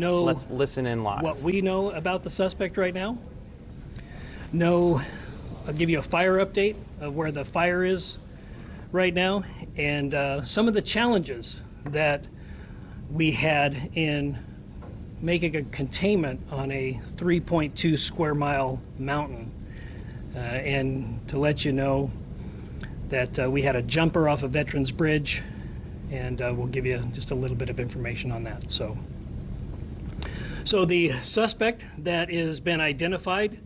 know. Let's listen in live. What we know about the suspect right now. No, I'll give you a fire update of where the fire is right now, and some of the challenges that we had in making a containment on a 3.2 square mile mountain. And to let you know that we had a jumper off of Veterans Bridge, and we'll give you just a little bit of information on that. So the suspect that has been identified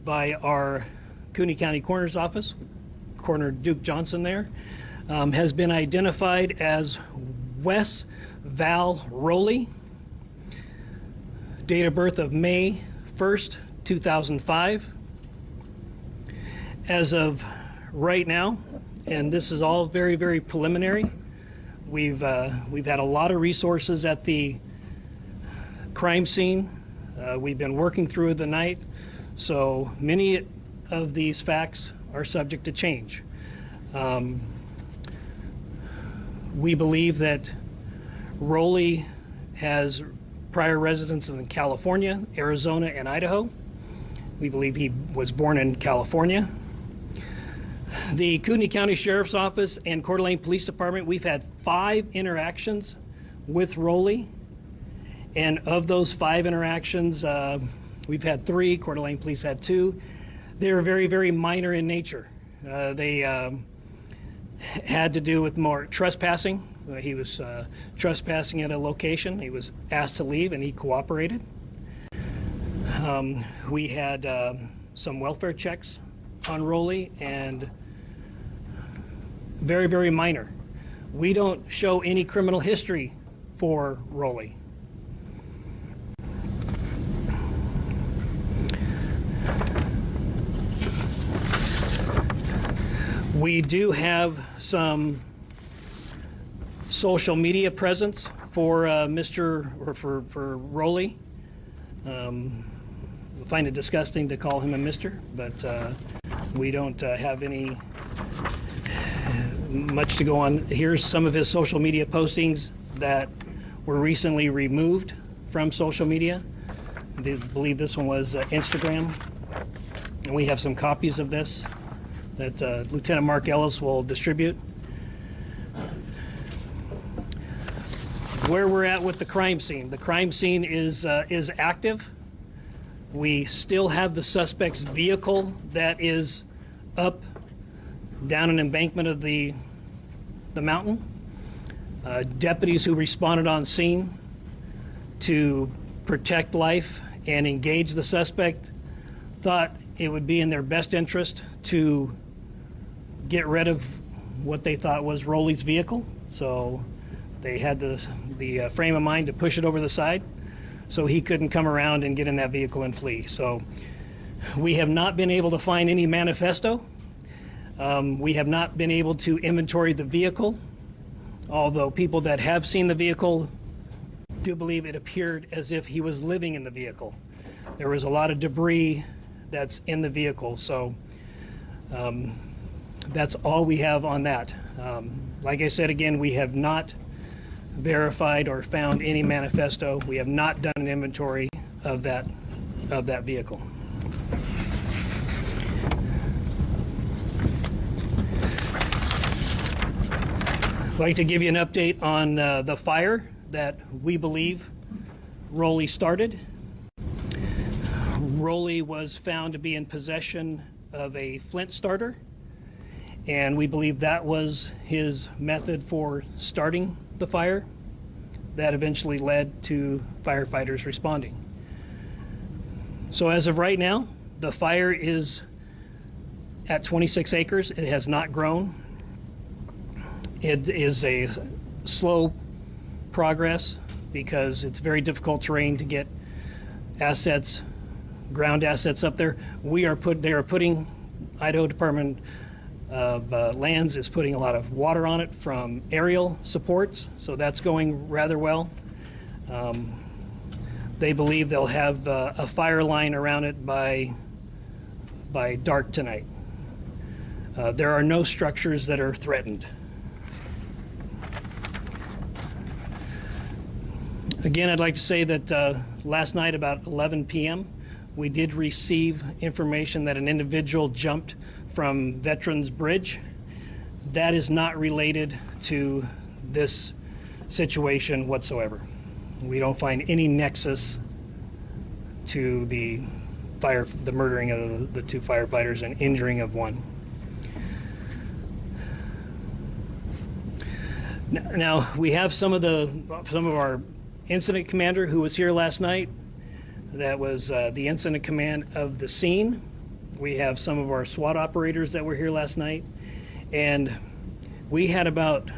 by our Kootenai County Coroner's Office, Coroner Duke Johnson there, has been identified as Wes Val Rowley, date of birth of May 1st, 2005. As of right now, and this is all very, very preliminary, we've had a lot of resources at the crime scene. We've been working through the night, so many of these facts are subject to change. We believe that Rowley has prior residence in California, Arizona, and Idaho. We believe he was born in California. The Kootenai County Sheriff's Office and Coeur d'Alene Police Department, we've had 5 interactions with Rowley. And of those 5 interactions, we've had 3, Coeur d'Alene Police had 2. They were very, very minor in nature. They had to do with more trespassing. He was trespassing at a location. He was asked to leave and he cooperated. We had some welfare checks on Rowley, and very, very minor. We don't show any criminal history for Rowley. We do have some social media presence for for Rowley. I find it disgusting to call him a Mr., but we don't have any much to go on. Here's some of his social media postings that were recently removed from social media. I believe this one was Instagram, and we have some copies of this that Lieutenant Mark Ellis will distribute. Where we're at with the crime scene. The crime scene is active. We still have the suspect's vehicle that is up down an embankment of the mountain. Deputies who responded on scene to protect life and engage the suspect thought it would be in their best interest to get rid of what they thought was Rowley's vehicle. So they had the frame of mind to push it over the side so he couldn't come around and get in that vehicle and flee. So we have not been able to find any manifesto. We have not been able to inventory the vehicle, although people that have seen the vehicle do believe it appeared as if he was living in the vehicle. There was a lot of debris that's in the vehicle, so that's all we have on that. Like I said again, we have not verified or found any manifesto. We have not done an inventory of that vehicle. I'd like to give you an update on the fire that we believe Rowley started. Rowley was found to be in possession of a flint starter, and we believe that was his method for starting the fire. That eventually led to firefighters responding. So as of right now, the fire is at 26 acres. It has not grown. It is a slow progress because it's very difficult terrain to get assets, ground assets up there. They are putting, Idaho Department of Lands is putting a lot of water on it from aerial supports, so that's going rather well. They believe they'll have a fire line around it by dark tonight. There are no structures that are threatened. Again, I'd like to say that last night about 11 p.m., we did receive information that an individual jumped from Veterans Bridge. That is not related to this situation whatsoever. We don't find any nexus to the murdering of the 2 firefighters and injuring of 1. Now we have some of our incident commander who was here last night. That was the incident command of the scene. We have some of our SWAT operators that were here last night, and we had about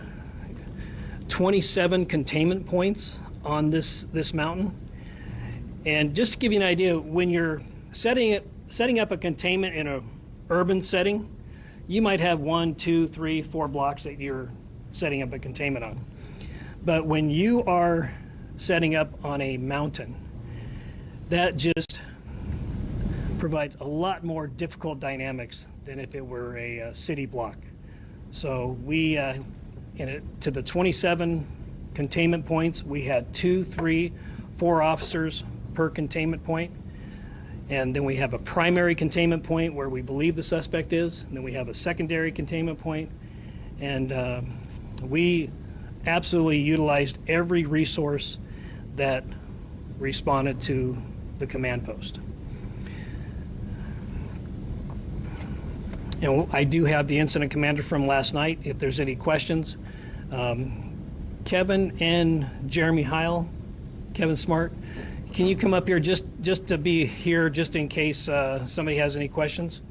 27 containment points on this mountain. And just to give you an idea, when you're setting up a containment in an urban setting, you might have 1, 2, 3, 4 blocks that you're setting up a containment on. But when you are setting up on a mountain, that just provides a lot more difficult dynamics than if it were a city block. So we, to the 27 containment points, we had 2, 3, 4 officers per containment point. And then we have a primary containment point where we believe the suspect is. And then we have a secondary containment point. And we absolutely utilized every resource that responded to the command post. And I do have the incident commander from last night if there's any questions. Kevin and Jeremy Heil, Kevin Smart, can you come up here just to be here just in case somebody has any questions?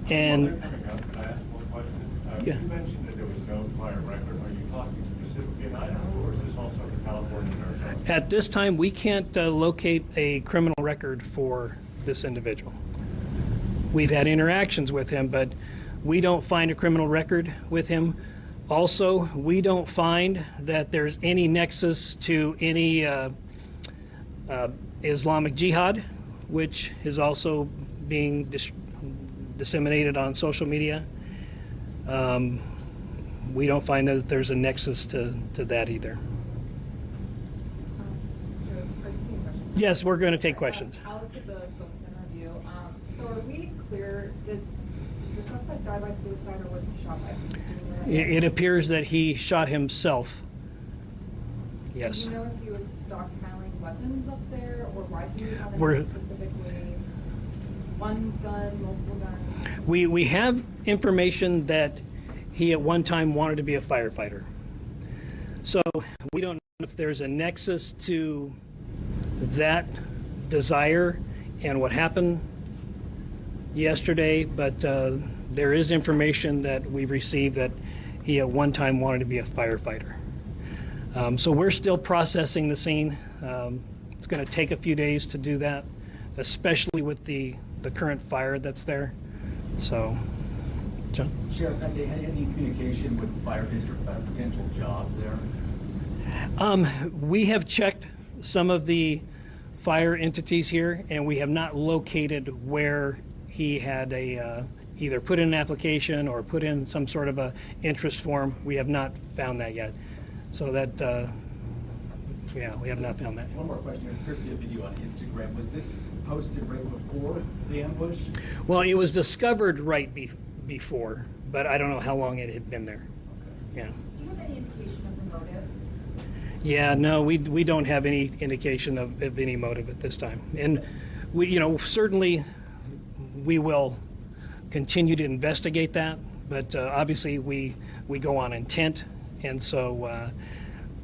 And Can I ask one question? Yeah. You mentioned that there was no prior record. Are you talking specifically in Idaho, or is this also for California and Arizona? at this time, we can't locate a criminal record for this individual. We've had interactions with him, but we don't find a criminal record with him. Also, we don't find that there's any nexus to any Islamic Jihad, which is also being disseminated on social media. We don't find that there's a nexus to that either. Yes, we're going to take questions. I'll just get the spokesman review. So are we clear, did the suspect die by suicide or was he shot by police? It appears that he shot himself. Yes. Do you know if he was stockpiling weapons up there or why he was on the We're- specifically? One gun, multiple guns? We have information that he at one time wanted to be a firefighter. So we don't know if there's a nexus to that desire and what happened yesterday, but there is information that we've received that he at one time wanted to be a firefighter. So we're still processing the scene. It's going to take a few days to do that, especially with the current fire that's there. So, John? Sheriff, have they had any communication with the fire district about a potential job there? We have checked some of the fire entities here, and we have not located where he had either put in an application or put in some sort of a interest form. We have not found that yet. So that, yeah, we have not found that. One more question. There's supposed to be a video on Instagram. Was this posted right before the ambush? Well, it was discovered right before, but I don't know how long it had been there. Okay. Yeah. Do you have any indication of the motive? Yeah, no, we don't have any indication of any motive at this time. And we, certainly we will continue to investigate that, but obviously we go on intent, and so,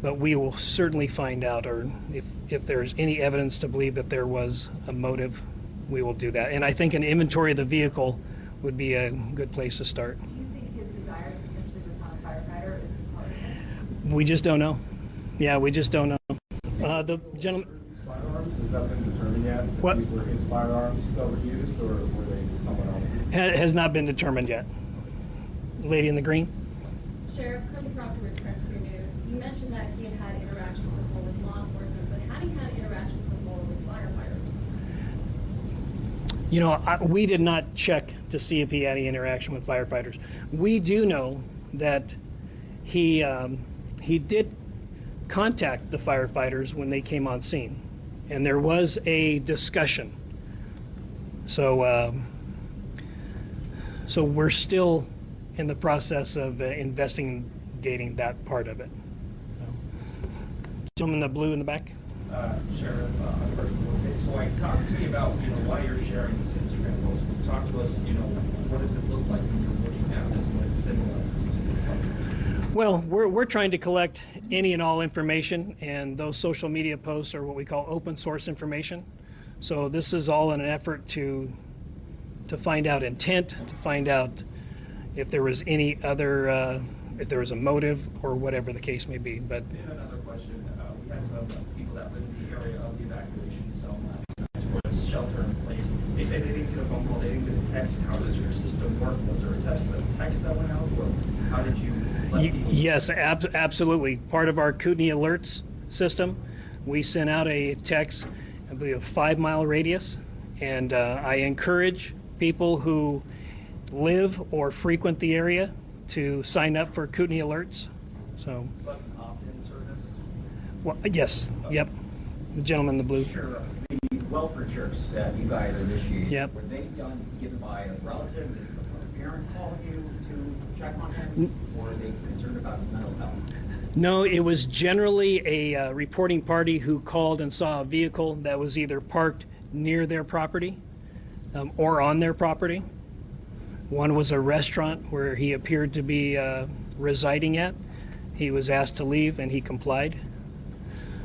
but we will certainly find out, or if there's any evidence to believe that there was a motive, we will do that. And I think an inventory of the vehicle would be a good place to start. Do you think his desire to potentially become a firefighter is part of this? We just don't know. Yeah, we just don't know. The gentleman, Firearms, has that been determined yet? What? These were his firearms that were used, or were they someone else's? has not been determined yet. Lady in the green? Sheriff Cody Proctor with Rescue News. You mentioned that he had had interactions before with law enforcement, but had he had interactions before with firefighters? We did not check to see if he had any interaction with firefighters. We do know that he did contact the firefighters when they came on scene, and there was a discussion. So so we're still in the process of investigating that part of it. So, gentleman in the blue in the back. Sheriff, okay, so talk to me about, why you're sharing this Instagram post. Talk to us, what does it look like when you're looking at this, what it symbolizes to the public? Well, we're trying to collect any and all information, and those social media posts are what we call open source information. So this is all in an effort to find out intent, to find out if there was any other, if there was a motive or whatever the case may be. But And another question, we had some people that live in the area of the evacuation zone last night, where it's shelter in place. They say they didn't get a phone call, they didn't get a text. How does your system work? Was there a text that went out, or how did you let people? Yes, absolutely. Part of our Kootenai alerts system, we sent out a text, I believe, a 5-mile radius, and I encourage people who live or frequent the area to sign up for Kootenai alerts. So, Was an opt-in service? well, yes, yep. The gentleman in the blue. Sure. The welfare checks that you guys initiated, Yep. were they given by a relative, a parent calling you to check on him, or are they concerned about his mental health? No, it was generally a reporting party who called and saw a vehicle that was either parked near their property or on their property. One was a restaurant where he appeared to be residing at. He was asked to leave and he complied.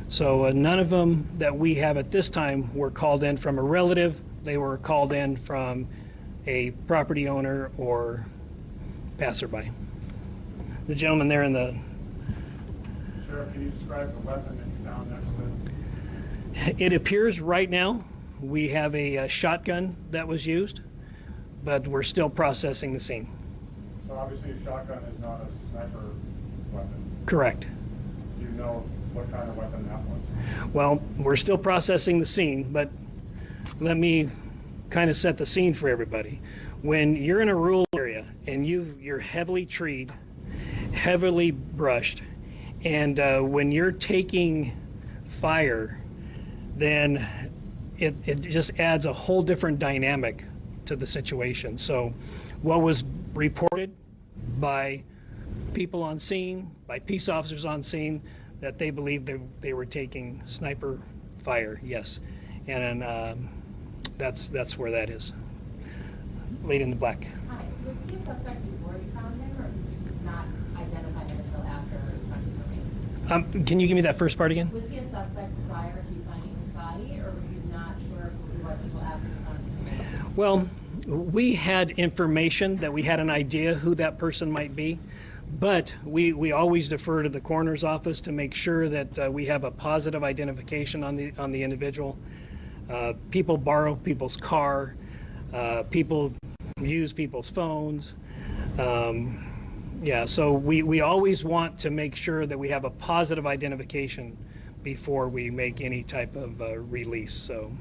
So none of them that we have at this time were called in from a relative. They were called in from a property owner or passerby. The gentleman there in the Sheriff, can you describe the weapon that you found next to it? It appears right now we have a shotgun that was used, but we're still processing the scene. So obviously a shotgun is not a sniper weapon. Correct. Do you know what kind of weapon that was? Well, we're still processing the scene, but let me kind of set the scene for everybody. When you're in a rural area and you're heavily treed, heavily brushed, and when you're taking fire, then it just adds a whole different dynamic to the situation. So what was reported by people on scene, by peace officers on scene, that they believed they were taking sniper fire, yes. And that's where that is. Lady in the black. Hi, was he a suspect before you found him, or did you not identify him until after crime scene? Can you give me that first part again? Was he a suspect prior to you finding his body, or were you not sure who he was until after you found him? Well, we had information that we had an idea who that person might be, but we always defer to the coroner's office to make sure that we have a positive identification on the individual. People borrow people's car, people use people's phones. Yeah, so we always want to make sure that we have a positive identification before we make any type of release. So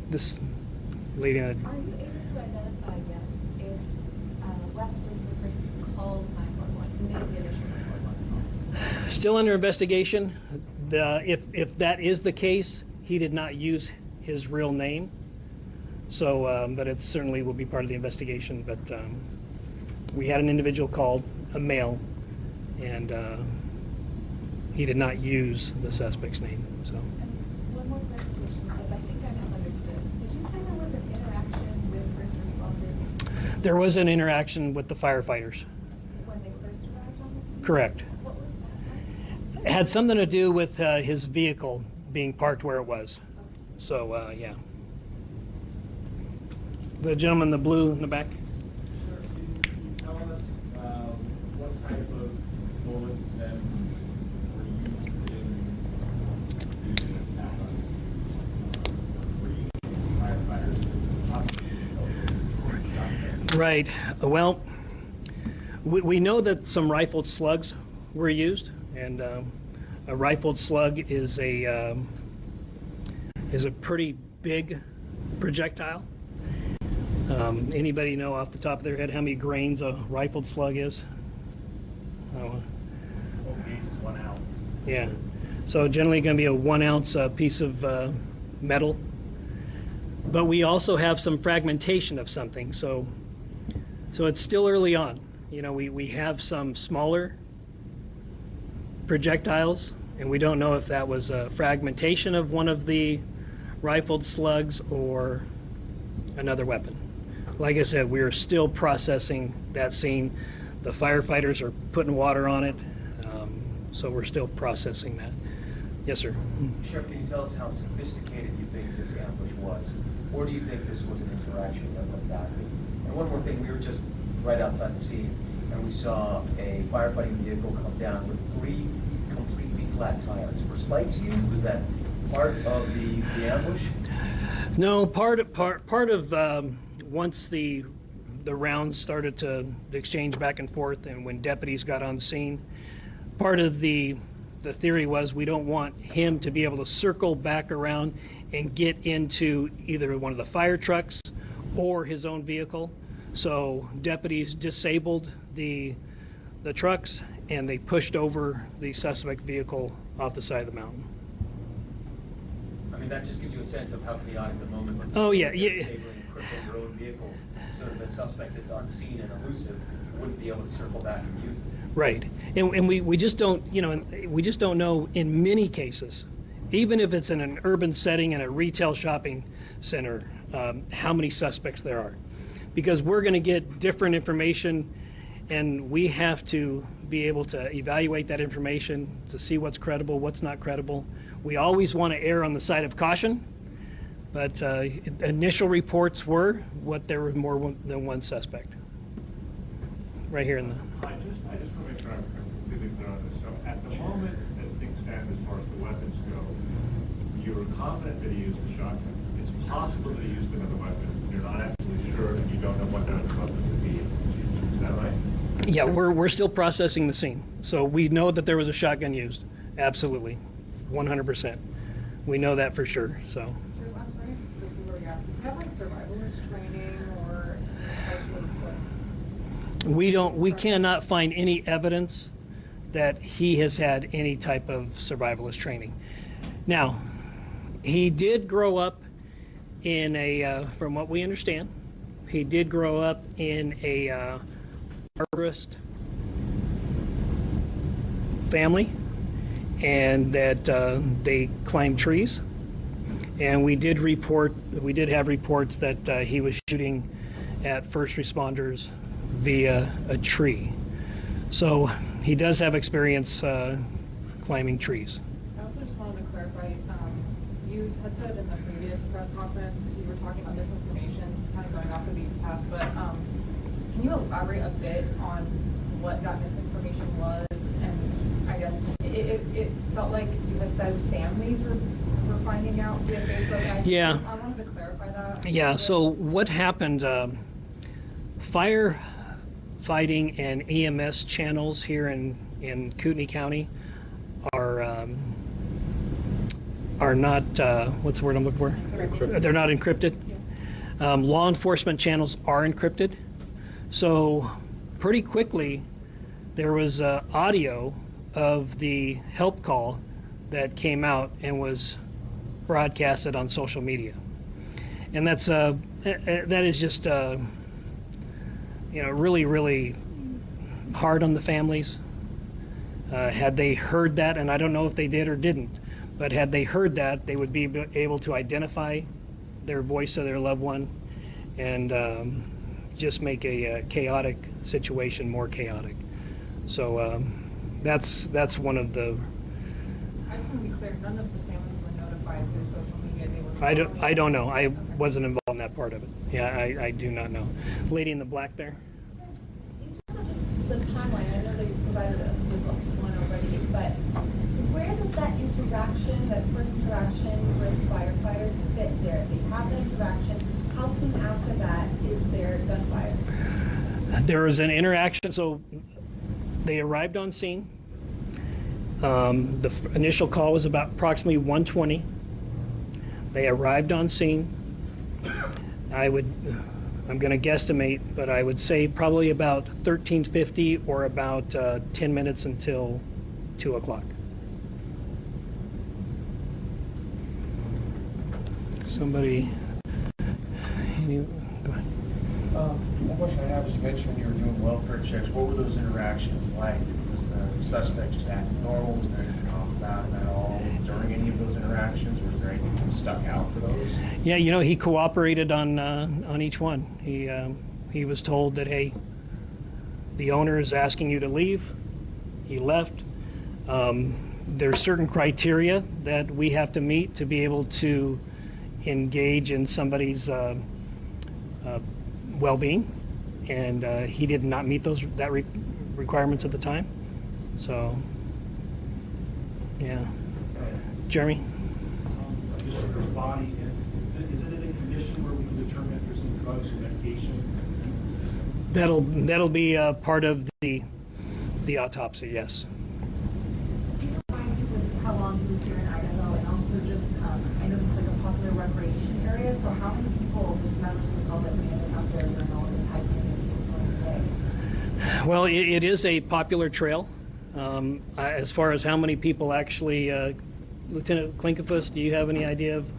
this lady in Are you able to identify yet if Wes was the person who called 911, who made the initial 911 call? still under investigation. If that is the case, he did not use his real name. So, but it certainly will be part of the investigation. But we had an individual called, a male, and he did not use the suspect's name. So. And one more clarification, because I think I misunderstood. Did you say there was an interaction with first responders There was an interaction with the firefighters. when they first arrived on the scene? Correct. What was that? It had something to do with his vehicle being parked where it was. So, yeah. The gentleman in the blue in the back. Sure, can you tell us what type of bullets then were used in the attack on this? Were you firefighters? Right. Well, we know that some rifled slugs were used, and a rifled slug is a pretty big projectile. Anybody know off the top of their head how many grains a rifled slug is? Oh, What gauge is 1 ounce? yeah. So generally going to be a 1 ounce piece of metal. But we also have some fragmentation of something. So it's still early on. You know, we have some smaller projectiles, and we don't know if that was a fragmentation of one of the rifled slugs or another weapon. Like I said, we are still processing that scene. The firefighters are putting water on it, so we're still processing that. Yes, sir. Sheriff, can you tell us how sophisticated you think this ambush was? Or do you think this was an interaction that went badly? And one more thing, we were just right outside the scene, and we saw a firefighting vehicle come down with 3 completely flat tires. Were spikes used? Was that part of the ambush? No, part of once the rounds started to exchange back and forth, and when deputies got on scene, part of the theory was we don't want him to be able to circle back around and get into either one of the fire trucks or his own vehicle. So deputies disabled the trucks, and they pushed over the suspect vehicle off the side of the mountain. I mean, that just gives you a sense of how chaotic the moment was. Oh, yeah. Disabling and crippling your own vehicles, so that the suspect that's unseen and elusive wouldn't be able to circle back and use it. Right, and we just don't, you know, we just don't know in many cases, even if it's in an urban setting in a retail shopping center, how many suspects there are, because we're going to get different information, and we have to be able to evaluate that information to see what's credible, what's not credible. We always want to err on the side of caution, but initial reports were what there was more than one suspect. Right here in the. I just want to make sure I'm completely clear on this. So at the moment, as things stand as far as the weapons go, you're confident that he used a shotgun. It's possible that he used another weapon. You're not actually sure, and you don't know what that other weapon could be. Is that right? Yeah, we're still processing the scene. So we know that there was a shotgun used. Absolutely. 100%. We know that for sure. So. Sure, I'm sorry, this is where you asked, do you have like survivalist training or type of what? We cannot find any evidence that he has had any type of survivalist training. Now, he did grow up in a, from what we understand, he did grow up in a arborist family, and that they climbed trees. And we did have reports that he was shooting at first responders via a tree. So he does have experience climbing trees. I also just wanted to clarify, you had said in the previous press conference, you were talking about misinformation, it's kind of going off the beaten path, but can you elaborate a bit on what that misinformation was? And I guess it felt like you had said families were finding out via Facebook. Yeah. I wanted to clarify that. Yeah, so what happened, firefighting and EMS channels here in Kootenai County are not, what's the word I'm looking for? Encrypted. They're not encrypted. Law enforcement channels are encrypted. So pretty quickly, there was audio of the help call that came out and was broadcasted on social media. And that is just, really, really hard on the families. Had they heard that, and I don't know if they did or didn't, but had they heard that, they would be able to identify their voice of their loved one and just make a chaotic situation more chaotic. So that's one of the. I just want to be clear, none of the families were notified through social media. They were I don't know. I wasn't involved in that part of it. Yeah, I do not know. Lady in the black there. In terms of just the timeline, I know that you provided us with one already, but where does that interaction, that first interaction with firefighters fit there? They have that interaction. How soon after that is there gunfire? There was an interaction. So they arrived on scene. The initial call was about approximately 1:20. They arrived on scene. I would I'm going to guesstimate, but I would say probably about 13:50 or about 10 minutes until 2 o'clock. Somebody, go ahead. One question I have is, you mentioned when you were doing welfare checks, what were those interactions like? Was the suspect just acting normal? Was there anything off about him at all during any of those interactions? Was there anything that stuck out for those? Yeah, he cooperated on each one. He was told that, hey, the owner is asking you to leave. He left. There's certain criteria that we have to meet to be able to engage in somebody's well-being, and he did not meet those requirements at the time. So, yeah. Jeremy? The shooter's body, is it in a condition where we can determine if there's some drugs or medication in the system? That'll be part of the autopsy. Yes. Do you remind me with how long he was here in Idaho, and also just, I know this is like a popular recreation area, so how many people, just members of the public, may have been out there during all this hiking and day? Well, it is a popular trail. As far as how many people actually, Lieutenant Klinkefus, do you have any idea of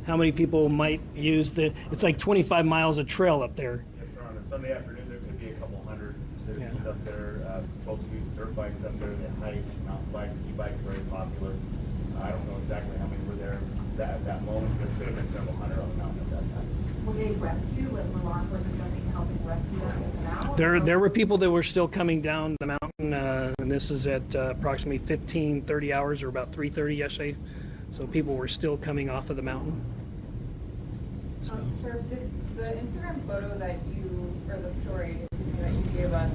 how many people might use it's like 25 miles of trail up there. Yes, sir. On a Sunday afternoon, there could be a couple hundred citizens up there. Folks use dirt bikes up there. They hike, mountain bike, e-bikes, very popular. I don't know exactly how many were there at that moment. There could have been several hundred on the mountain at that time. Were they rescued, with law enforcement jumping, helping rescue them, get them out? There were people that were still coming down the mountain, and this is at approximately 30 hours, or about 3:30 yesterday. So people were still coming off of the mountain. Sheriff, did the Instagram photo that you, or the story that you gave us,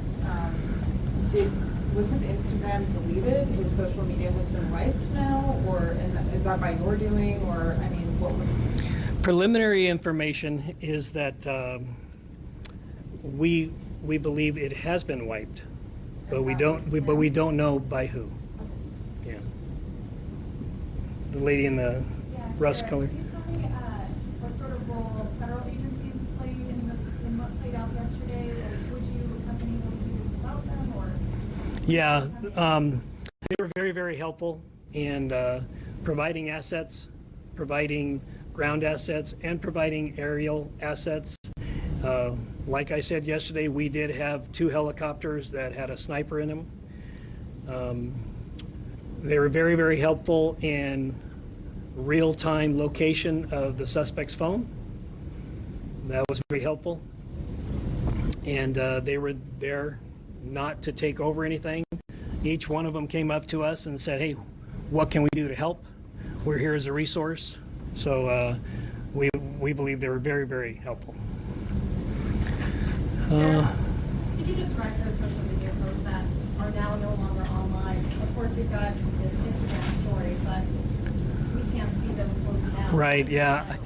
was his Instagram deleted? His social media has been wiped now, or is that by your doing, or I mean, what was? Preliminary information is that we believe it has been wiped, but we don't know by who. Yeah. The lady in the rust color. Can you tell me what sort of role federal agencies played in what played out yesterday? Or would you accompany those leaders without them, or? Yeah, they were very, very helpful in providing assets, providing ground assets, and providing aerial assets. Like I said yesterday, we did have 2 helicopters that had a sniper in them. They were very, very helpful in real-time location of the suspect's phone. That was very helpful. And they were there not to take over anything. Each one of them came up to us and said, hey, what can we do to help? We're here as a resource. So we believe they were very, very helpful. Could you describe those social media posts that are now no longer online? Of course, we've got this Instagram story, but we can't see those posts now. Right, yeah.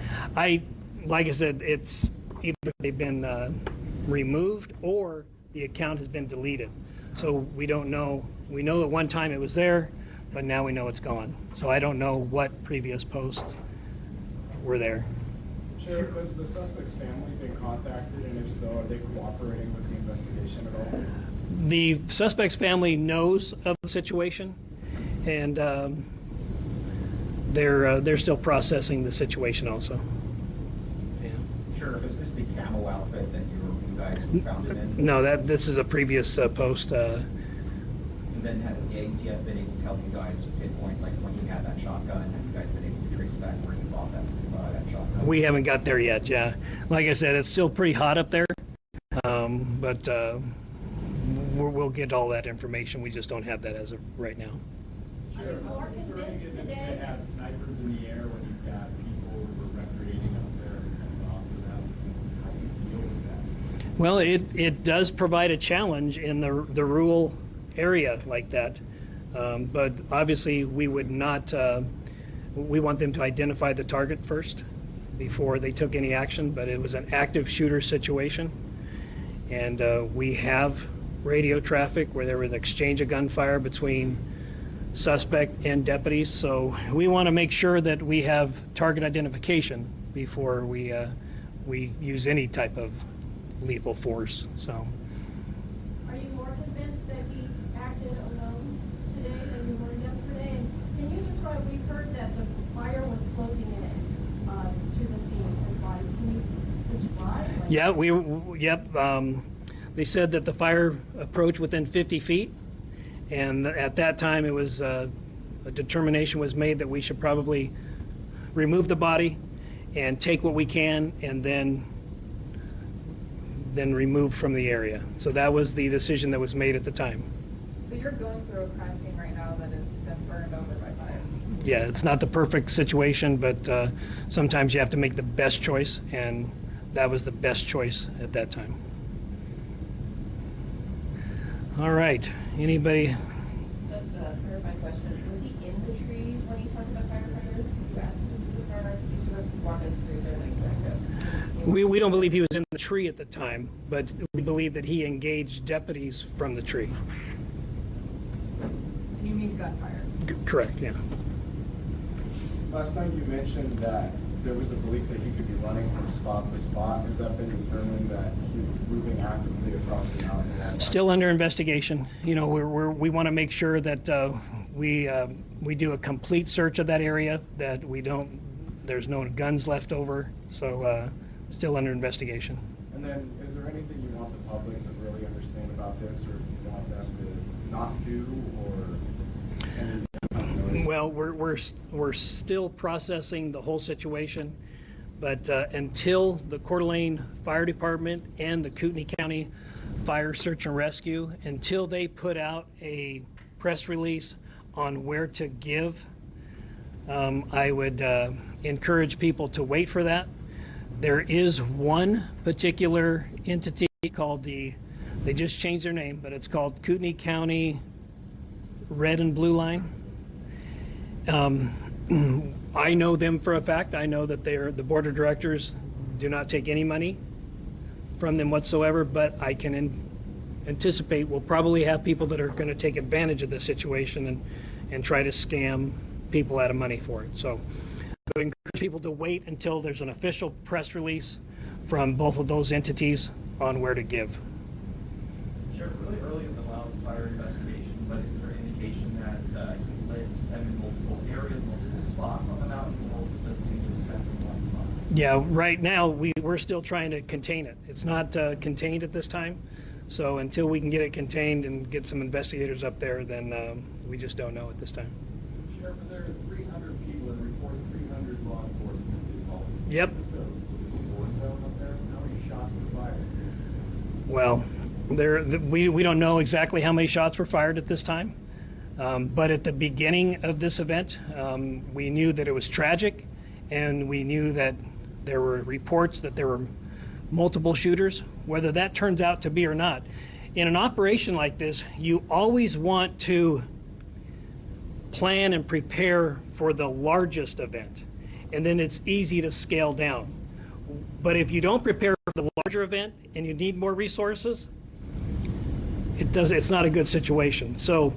Like I said, it's either they've been removed or the account has been deleted. So we don't know. We know at one time it was there, but now we know it's gone. So I don't know what previous posts were there. Sheriff, has the suspect's family been contacted, and if so, are they cooperating with the investigation at all? The suspect's family knows of the situation, and they're still processing the situation also. Yeah. Sheriff, is this the camo outfit that you guys found it in? No, this is a previous post. And then has the ATF been able to help you guys pinpoint, like when you had that shotgun, have you guys been able to trace back where you bought that shotgun? We haven't got there yet, yeah. Like I said, it's still pretty hot up there, but we'll get all that information. We just don't have that as of right now. Sheriff, is there any good to have snipers in the air when you've got people who are recreating up there and off of them? How do you deal with that? Well, it does provide a challenge in the rural area like that, but obviously we would not. We want them to identify the target first before they took any action. But it was an active shooter situation, and we have radio traffic where there was an exchange of gunfire between suspect and deputies. So we want to make sure that we have target identification before we use any type of lethal force. So. Are you more convinced that he acted alone today than you were yesterday? And can you describe, we've heard that the fire was closing in to the scene and body. Can you describe? Yeah, they said that the fire approached within 50 feet, and at that time it was a determination was made that we should probably remove the body and take what we can, and then remove from the area. So that was the decision that was made at the time. So you're going through a crime scene right now that has been burned over by fire. Yeah, it's not the perfect situation, but sometimes you have to make the best choice, and that was the best choice at that time. All right, anybody? So, clarifying question, was he in the tree when he talked about firefighters? You asked him to do the firefighters, could you sort of walk us through there, like, We don't believe he was in the tree at the time, but we believe that he engaged deputies from the tree. And you mean gunfire? Correct, yeah. Last night you mentioned that there was a belief that he could be running from spot to spot. Has that been determined that he was moving actively across the mountain? Still under investigation. You know, we want to make sure that we do a complete search of that area, that there's no guns left over. So still under investigation. And then, is there anything you want the public to really understand about this, or you want them to not do, or any? Well, we're still processing the whole situation, but until the Coeur d'Alene Fire Department and the Kootenai County Fire Search and Rescue, until they put out a press release on where to give, I would encourage people to wait for that. There is one particular entity called they just changed their name, but it's called Kootenai County Red and Blue Line. I know them for a fact. I know that the board of directors do not take any money from them whatsoever, but I can anticipate we'll probably have people that are going to take advantage of this situation and try to scam people out of money for it. So I would encourage people to wait until there's an official press release from both of those entities on where to give. Sheriff, really early in the wildfire investigation, but is there an indication that he led them in multiple areas, multiple spots on the mountain, or does it seem to have spent in one spot? Yeah, right now we're still trying to contain it. It's not contained at this time. So until we can get it contained and get some investigators up there, then we just don't know at this time. Sheriff, there are 300 people and reports 300 law enforcement involved. Yep. So, is the war zone up there? How many shots were fired? Well, we don't know exactly how many shots were fired at this time, but at the beginning of this event, we knew that it was tragic, and we knew that there were reports that there were multiple shooters. Whether that turns out to be or not, in an operation like this, you always want to plan and prepare for the largest event, and then it's easy to scale down. But if you don't prepare for the larger event and you need more resources, it's not a good situation. So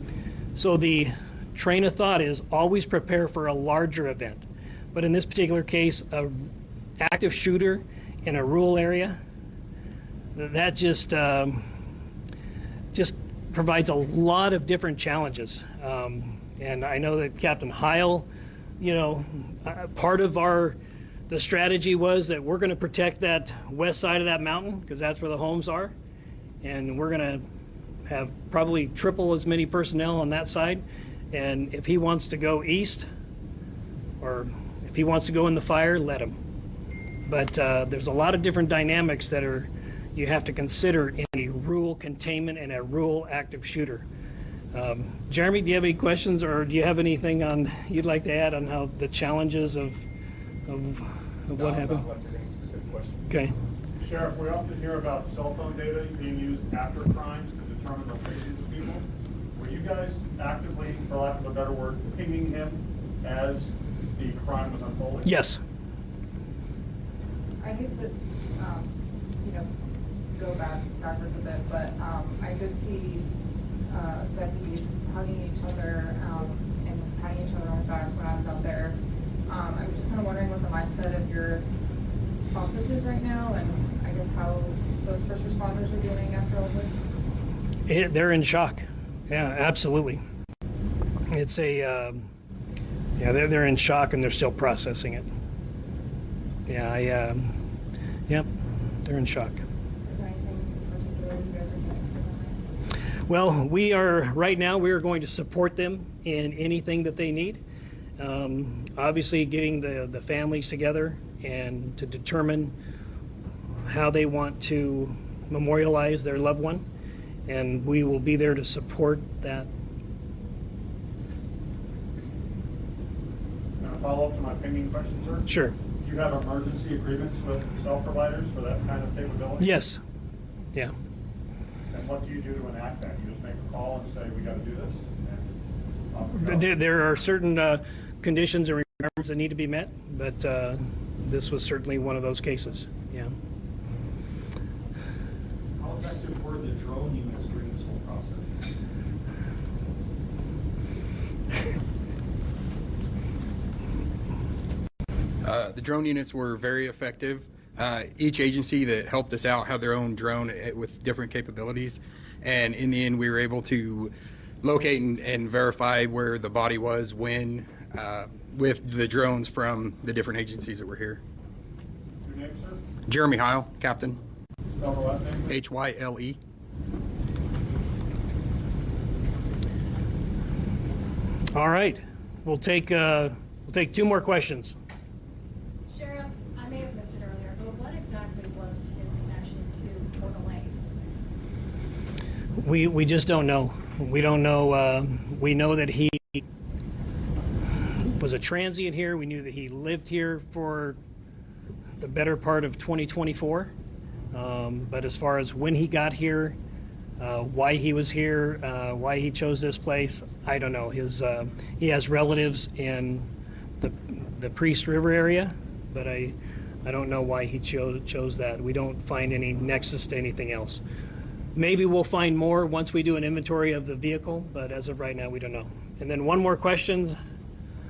the train of thought is always prepare for a larger event. But in this particular case, a active shooter in a rural area, that just provides a lot of different challenges. And I know that Captain Heil, part of the strategy was that we're going to protect that west side of that mountain because that's where the homes are, and we're going to have probably triple as many personnel on that side. And if he wants to go east, or if he wants to go in the fire, let him. But there's a lot of different dynamics that you have to consider in a rural containment and a rural active shooter. Jeremy, do you have any questions, or do you have anything you'd like to add on how the challenges of what happened? Unless there's any specific question. Okay. Sheriff, we often hear about cell phone data being used after crimes to determine locations of people. Were you guys actively, for lack of a better word, pinging him as the crime was unfolding? Yes. I hate to, go backwards a bit, but I did see deputies hugging each other and patting each other on the back when I was out there. I was just kind of wondering what the mindset of your office is right now, and I guess how those first responders are doing after all this? They're in shock. Yeah, absolutely. It's a, yeah, they're in shock and they're still processing it. Yeah, yep, they're in shock. Is there anything in particular you guys are doing for them? Well, right now, we are going to support them in anything that they need. Obviously, getting the families together and to determine how they want to memorialize their loved one. And we will be there to support that. Can I follow up to my pending question, sir? Sure. Do you have emergency agreements with cell providers for that kind of capability? Yes. Yeah. And what do you do to enact that? You just make a call and say, we got to do this? And off we go? There are certain conditions and requirements that need to be met, but this was certainly one of those cases. Yeah. How effective were the drone units during this whole process? The drone units were very effective. Each agency that helped us out had their own drone with different capabilities, and in the end we were able to locate and verify where the body was when with the drones from the different agencies that were here. Your name, sir? Jeremy Heil, Captain. Spell the last name, please. Hyle. All right. We'll take 2 more questions. Sheriff, I may have missed it earlier, but what exactly was his connection to Kootenai? We just don't know. We don't know. We know that he was a transient here. We knew that he lived here for the better part of 2024. But as far as when he got here, why he was here, why he chose this place, I don't know. He has relatives in the Priest River area, but I don't know why he chose that. We don't find any nexus to anything else. Maybe we'll find more once we do an inventory of the vehicle, but as of right now, we don't know. And then one more question.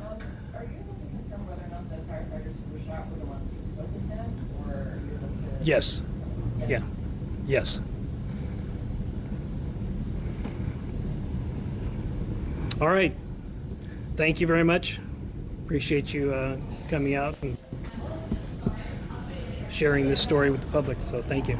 Are you able to confirm whether or not the firefighters who were shot were the ones who spoke with him, or are you able to? Yes. Yeah. Yes. All right. Thank you very much. Appreciate you coming out and sharing this story with the public. So thank you.